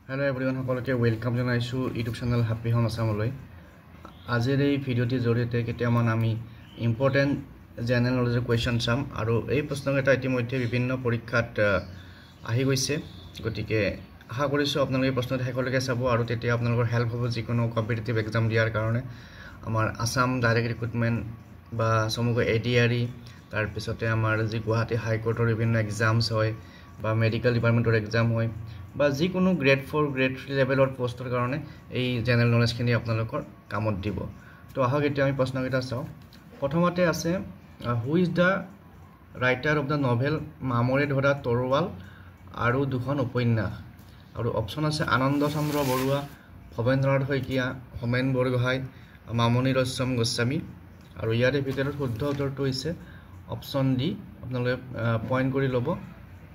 Hello everyone, সকলোকে welcome জানাইছো YouTube channel happy home আসামলৈ। আজিৰ এই ভিডিঅ'টিৰ জৰিয়তে কেতিয়ামান আমি ইম্পৰ্টেণ্ট জেনেৰেল নলেজৰ কুৱেশ্যন চাম আৰু এই প্ৰশ্নকেইটা ইতিমধ্যে বিভিন্ন পৰীক্ষাত আহি গৈছে। গতিকে আশা কৰিছোঁ আপোনালোকে প্ৰশ্নটো শেষলৈকে চাব আৰু তেতিয়া আপোনালোকৰ হেল্প হ'ব যিকোনো কম্পিটিটিভ এক্সাম দিয়াৰ কাৰণে। আমাৰ আসাম ডাইৰেক্ট ৰিক্ৰুটমেণ্ট বা সমগ্ৰ ADRE তাৰপিছতে আমাৰ যি গুৱাহাটী হাইকোৰ্টৰ বিভিন্ন এক্সামছ হয় বা মেডিকেল ডিপাৰ্টমেণ্টৰ এক্সাম হয় বা যিকোনো গ্ৰেড 4 গ্ৰেড 3 লেভেলৰ পোষ্টৰ কাৰণে এই জেনেৰেল নলেজখিনি আপোনালোকৰ কামত দিব। তো আহক এতিয়া আমি প্ৰশ্নকেইটা চাওঁ। প্ৰথমতে আছে who is the writer of the novel মামৰে ধৰা তৰোৱাল আৰু দুখন উপন্যাস। আৰু অপশ্যন আছে আনন্দ চন্দ্ৰ বৰুৱা, ভৱেন্দ্ৰনাথ শইকীয়া, হোমেন বৰগোহাঁই, মামণি ৰয়ছম গোস্বামী। আৰু ইয়াৰে ভিতৰত শুদ্ধ উত্তৰটো হৈছে অপশ্যন ডি। আপোনালোকে পইণ্ট কৰি ল'ব।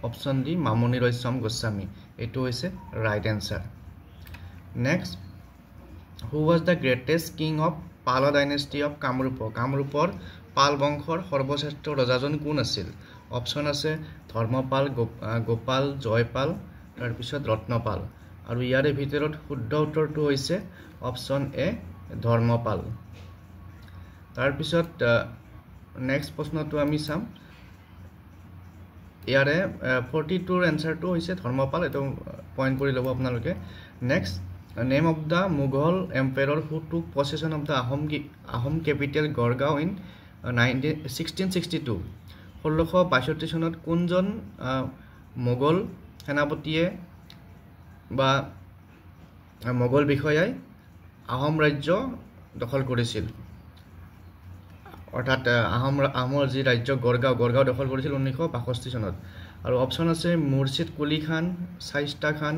অপশ্যন ডি মামণি ৰয়ছম গোস্বামী, এইটো হৈছে right answer. Next, who was the greatest king of Pala dynasty of Kamrup. কামৰূপৰ পাল বংশৰ সৰ্বশ্ৰেষ্ঠ ৰজাজন কোন আছিল? অপশ্যন আছে ধৰ্মপাল, গোপাল, জয়পাল, তাৰপিছত ৰত্নপাল। আৰু ইয়াৰে ভিতৰত শুদ্ধ উত্তৰটো হৈছে অপশ্যন এ ধৰ্মপাল। তাৰপিছত নেক্সট প্ৰশ্নটো আমি চাম। ইয়াৰে 42ৰ এনচাৰটো হৈছে ধৰ্মপাল, এইটো পইণ্ট কৰি ল'ব আপোনালোকে। Next, name of the Mughal empire who took possession of the Ahom capital Gargaon in 1662। 1662 চনত কোনজন মোগল সেনাপতিয়ে বা মোগল বিষয়াই আহোম ৰাজ্য দখল কৰিছিল? অৰ্থাৎ আহোমৰ যি ৰাজ্য গড়গাঁও দখল কৰিছিল 1962 চনত। আৰু অপশ্যন আছে মুৰ্ছিদ কুলি খান, শাইস্তা খান,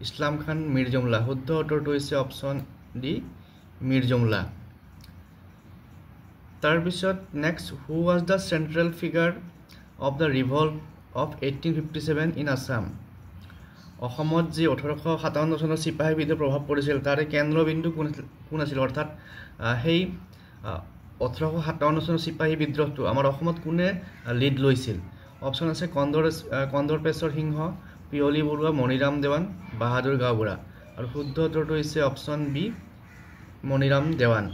ইছলাম খান, মীৰ জুমলা। শুদ্ধ উত্তৰটো হৈছে অপশ্যন ডি মীৰ জুমলা। তাৰপিছত next, who was the central figure of the revolt of 1857 in Assam. অসমত যি 1857 চনত চিপাহী বিদ্ৰোহৰ প্ৰভাৱ পৰিছিল তাৰে কেন্দ্ৰবিন্দু কোন আছিল? অৰ্থাৎ সেই 1857 চনৰ চিপাহী বিদ্ৰোহটো আমাৰ অসমত কোনে লিড লৈছিল? অপশ্যন আছে কন্দৰপেশ্বৰ সিংহ, পিয়লি বৰুৱা, মণিৰাম দেৱান, বাহাদুৰ গাঁওবুঢ়া। আৰু শুদ্ধ উত্তৰটো হৈছে অপশ্যন বি মণিৰাম দেৱান।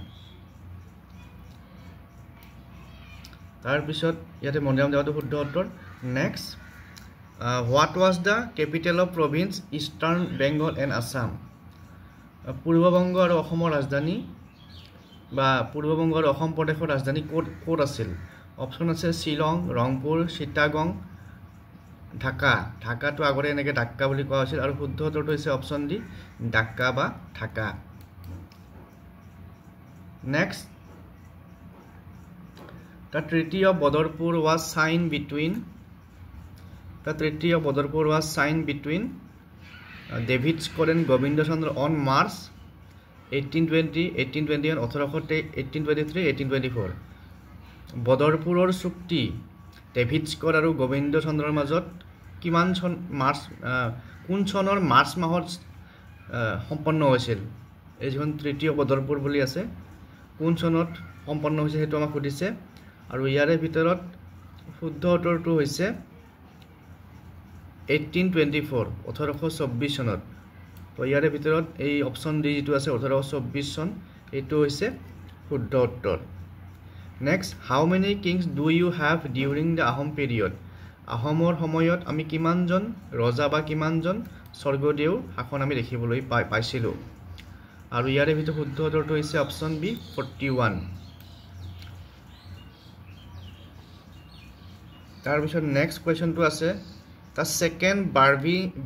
তাৰপিছত ইয়াতে মণিৰাম দেৱানটো শুদ্ধ উত্তৰ। Next, what was the capital of province Eastern Bengal and Assam. পূৰ্ববংগ আৰু অসমৰ ৰাজধানী বা পূৰ্ববংগ আৰু অসম প্ৰদেশৰ ৰাজধানী ক'ত আছিল? অপশ্যন আছে শ্বিলং, ৰংপুৰ, চিটাগং, ঢাকা। ঢাকাটো আগতে এনেকৈ ডাক্কা বুলি কোৱা হৈছিল। আৰু শুদ্ধ উত্তৰটো হৈছে অপশ্যন ডি ডাক্কা বা Dhaka. Next, the treaty of Badarpur was sign between David Scott and Gobinda Chandra on March 1820, 1821, 1823, 1824। বদৰপুৰৰ চুক্তি ডেভিড স্কট আৰু গোবিন্দ চন্দ্ৰৰ মাজত কোন চনৰ মাৰ্চ মাহত সম্পন্ন হৈছিল? এই যিখন তৃতীয় বদৰপুৰ বুলি আছে কোন চনত সম্পন্ন হৈছে সেইটো আমাক সুধিছে। আৰু ইয়াৰে ভিতৰত শুদ্ধ উত্তৰটো হৈছে 1824, 1824 চনত। তো ইয়াৰে ভিতৰত এই অপশ্যন ডি যিটো আছে 1824 চন, এইটো হৈছে শুদ্ধ উত্তৰ। Next, how many kings do you have during the Ahom period. আহোমৰ সময়ত আমি কিমানজন ৰজা বা কিমানজন স্বৰ্গদেউৰ শাসন আমি দেখিবলৈ পাইছিলোঁ? আৰু ইয়াৰে ভিতৰত শুদ্ধ উত্তৰটো হৈছে অপশ্যন বি 41। তাৰপিছত নেক্সট কুৱেশ্যনটো আছে দ্য ছেকেণ্ড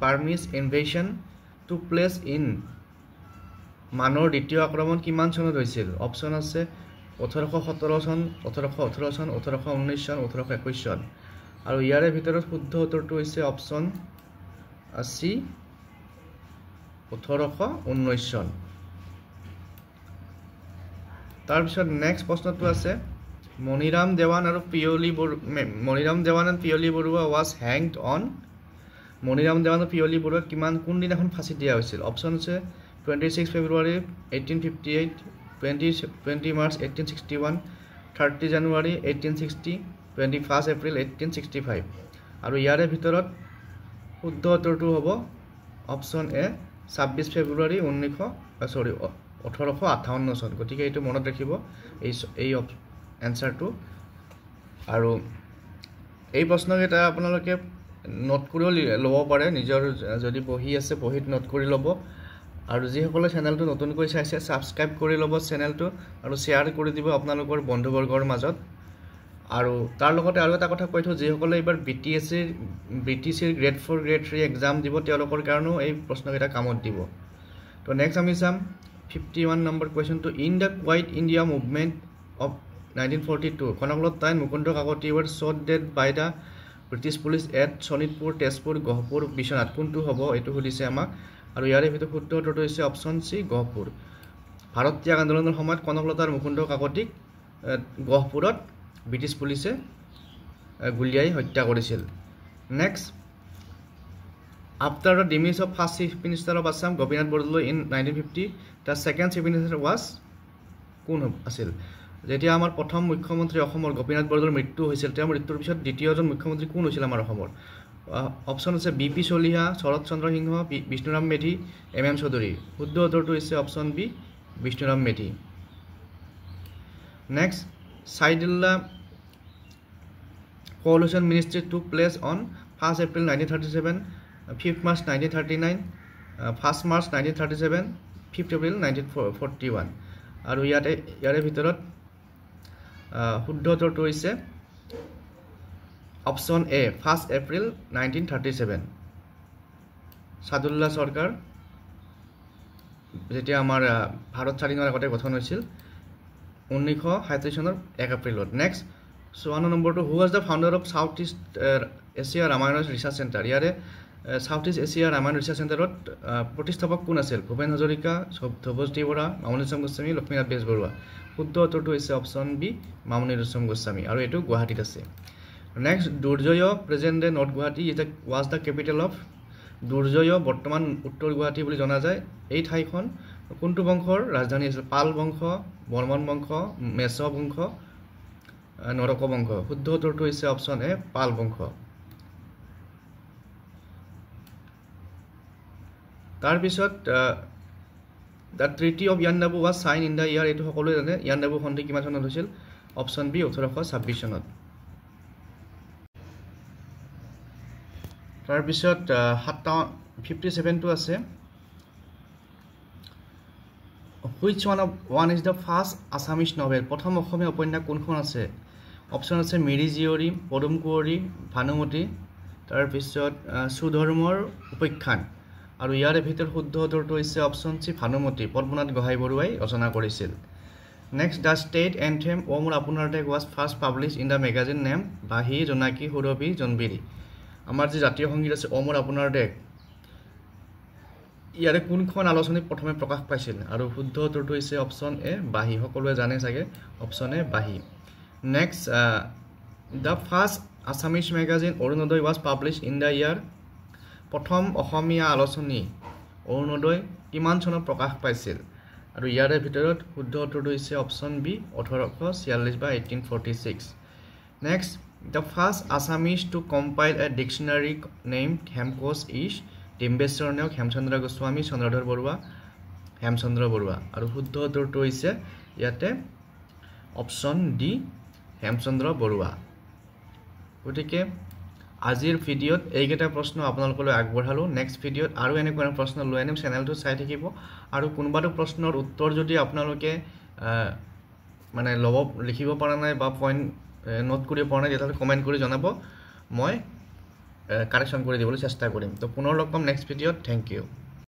বাৰ্মিজ ইনভেশ্যন টুক প্লেচ ইন। মানৰ দ্বিতীয় আক্ৰমণ কিমান চনত হৈছিল? অপশ্যন আছে 1817 চন, 1818 চন, 1819 চন, 1821 চন। আৰু ইয়াৰে ভিতৰত শুদ্ধ উত্তৰটো হৈছে অপশ্যন চি 1819 চন। তাৰপিছত নেক্সট প্ৰশ্নটো আছে Maniram Dewan and Piyali Barua was hanged on. Maniram Dewan আৰু পিয়লি বৰুৱাক কোনদিনাখন ফাঁচি দিয়া হৈছিল? অপশ্যন আছে 26 ফেব্ৰুৱাৰী 1858, 20 মাৰ্চ 1861, 30 জানুৱাৰী 1860, 21 এপ্ৰিল 1865। আৰু ইয়াৰে ভিতৰত শুদ্ধ উত্তৰটো হ'ব অপশ্যন এ 26 ফেব্ৰুৱাৰী 1858 চন গতিকে এইটো মনত ৰাখিব এই এনসাৰটো আৰু এই প্ৰশ্নকেইটা আপোনালোকে নোট কৰিও ল'ব পাৰে নিজৰ যদি বহি আছে বহিত নোট কৰি ল'ব আৰু যিসকলে চেনেলটো নতুনকৈ চাইছে সাবস্ক্ৰাইব কৰি ল'ব চেনেলটো আৰু শ্বেয়াৰ কৰি দিব আপোনালোকৰ বন্ধুবৰ্গৰ মাজত আৰু তাৰ লগতে আৰু এটা কথা কৈ থওঁ যিসকলে এইবাৰ BTSৰ গ্ৰেড 4 গ্ৰেড 3 এক্সাম দিব তেওঁলোকৰ কাৰণেও এই প্ৰশ্নকেইটা কামত দিব তো নেক্সট আমি চাম 51 নম্বৰ কোৱেশ্চনটো in the quit India movement of 1942 কনকলতায়ন Mukunda Kakati were shot dead by the British police at Sonitpur Tezpur Gohpur Biswanath কোনটো হ'ব এইটো সুধিছে আমাক আৰু ইয়াৰে ভিতৰত শুদ্ধ উত্তৰটো হৈছে অপচন সি গহপুৰ ভাৰত ত্যাগ আন্দোলনৰ সময়ত কনকলতাৰ মুকুন্দ কাকতিক গহপুৰত ব্ৰিটিছ পুলিচে গুলিয়াই হত্যা কৰিছিল next after the demise of first chief minister of Assam Gopinath Bordoloi in 1950 the second chief minister was কোন আছিল যেতিয়া আমাৰ প্ৰথম মুখ্যমন্ত্ৰী অসমৰ গোপীনাথ বৰদলৈৰ মৃত্যু হৈছিল তেওঁৰ মৃত্যুৰ পিছত দ্বিতীয়জন মুখ্যমন্ত্ৰী কোন হৈছিল আমাৰ অসমৰ অপচন আছে বিপি চলিহা শৰৎ চন্দ্ৰ সিংহ বিষ্ণুৰাম মেধি MM চৌধুৰী শুদ্ধ উত্তৰটো হৈছে option B Bishnuram Medhi next Saidullah coalition ministry took place on 1st April 1937 5th March 1939 1st March 1937 5th April 1941 আৰু ইয়াৰে ভিতৰত শুদ্ধ উত্তৰটো হৈছে অপচন এ 1st April 1937 সাদুল্লাহ সৰকাৰ যেতিয়া আমাৰ ভাৰত স্বাধীনৰ আগতে গঠন হৈছিল 1937 চনৰ 1 এপ্ৰিলত নেক্সট 54 নম্বৰটো who was the founder of South East Asia Ramayana research centre ইয়াৰে South East Asia Ramayana research চেণ্টাৰত প্ৰতিষ্ঠাপক কোন আছিল ভূপেন হাজৰিকা ধ্ৰুৱজ্যোতি বৰা মামনি ৰয়ছম গোস্বামী লক্ষ্মীনাথ বেজবৰুৱা শুদ্ধ উত্তৰটো হৈছে অপচন বি মামনি ৰয়ছম গোস্বামী আৰু এইটো গুৱাহাটীত আছে next Durjaya present day North Guwahati was the capital of Durjaya বৰ্তমান উত্তৰ গুৱাহাটী বুলি জনা যায় এই ঠাইখন কোনটো বংশৰ ৰাজধানী আছিল পাল বংশ বৰ্মন বংশ মেছ বংশ নৰক বংশ শুদ্ধ উত্তৰটো হৈছে অপচন এ পাল বংশ তাৰ পিছত the treaty of Yandabo was sign in the year এইটো সকলোৱে জানে ইয়াণ্ডাবু সন্ধি কিমান চনত হৈছিল অপচন বি 1826 চনত তাৰ পিছত 57 টো আছে which one is the first Assamese novel প্ৰথম অসমীয়া উপন্যাস কোনখন আছে অপচন আছে মিৰি জীয়ৰী পদুম কুঁৱৰী ভানুমতি তাৰ পিছত সুধৰ্মৰ উপাখ্যান আৰু ইয়াৰে ভিতৰত শুদ্ধ উত্তৰটো হৈছে অপচন সি ভানুমতি পদ্মনাথ গোহাঁই বৰুৱাই ৰচনা কৰিছিল নেক্সট দ্য ষ্টেট এন্থেম অ মোৰ আপোনাৰ দেশ was first publish in the magazine name বাহি জোনাকী সুৰভি জোনবিৰি আমাৰ যে জাতীয় সংগীত আছে অ মোৰ আপোনাৰ দেশ ইয়াৰে কোনখন আলোচনীত প্ৰথমে প্ৰকাশ পাইছিল আৰু শুদ্ধ উত্তৰটো হৈছে অপচন এ বাহি সকলোৱে জানে চাগে অপচন এ বাহি next the first Assamese magazine Arunodoi was publish in the year প্ৰথম অসমীয়া আলোচনী অৰুণোদয় কিমান চনত প্ৰকাশ পাইছিল আৰু ইয়াৰে ভিতৰত শুদ্ধ উত্তৰটো হৈছে অপচন বি 1846 বা 1846 next the first Assamese to compile a dictionary name Hemkosh is Dimbeswar Neog Hemchandra Goswami Chandradhar Barua Hemchandra Barua আৰু শুদ্ধ উত্তৰটো হৈছে ইয়াতে অপচন ডি হেমচন্দ্ৰ বৰুৱা গতিকে আজিৰ ভিডিঅ'ত এইকেইটা প্ৰশ্ন আপোনালোকলৈ আগবঢ়ালোঁ নেক্সট ভিডিঅ'ত আৰু এনেকুৱা প্ৰশ্ন লৈ আনিম চেনেলটো চাই থাকিব আৰু কোনোবাটো প্ৰশ্নৰ উত্তৰ যদি আপোনালোকে মানে লিখিব পৰা নাই বা পইণ্ট নোট কৰিব পৰা নাই তেতিয়াহ'লে কমেণ্ট কৰি জনাব মই কাৰেকশ্যন কৰি দিবলৈ চেষ্টা কৰিম তো পুনৰ লগ পাম নেক্সট ভিডিঅ'ত থেংক ইউ